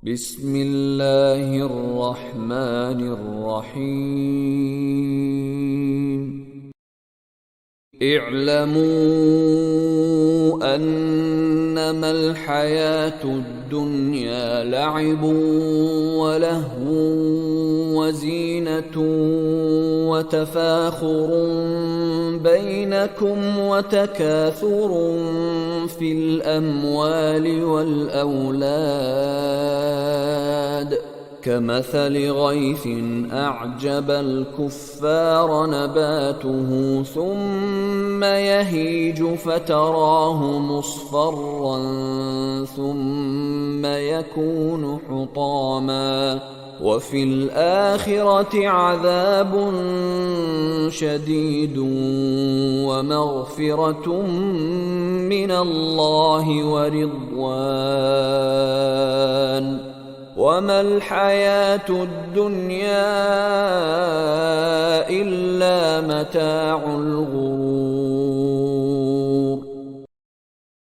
بسم الله الرحمن الرحيم اعلموا أنما الحياة الدنيا لعب ولهو وزينة وتفاخر بينكم وتكاثر في الأموال والأولاد كمثل غيث أعجب الكفار نباته ثم يهيج فتراه مصفرا ثم يكون حطاما وفي الآخرة عذاب شديد ومغفرة من الله ورضوان وما الحياة الدنيا إلا متاع الغرور.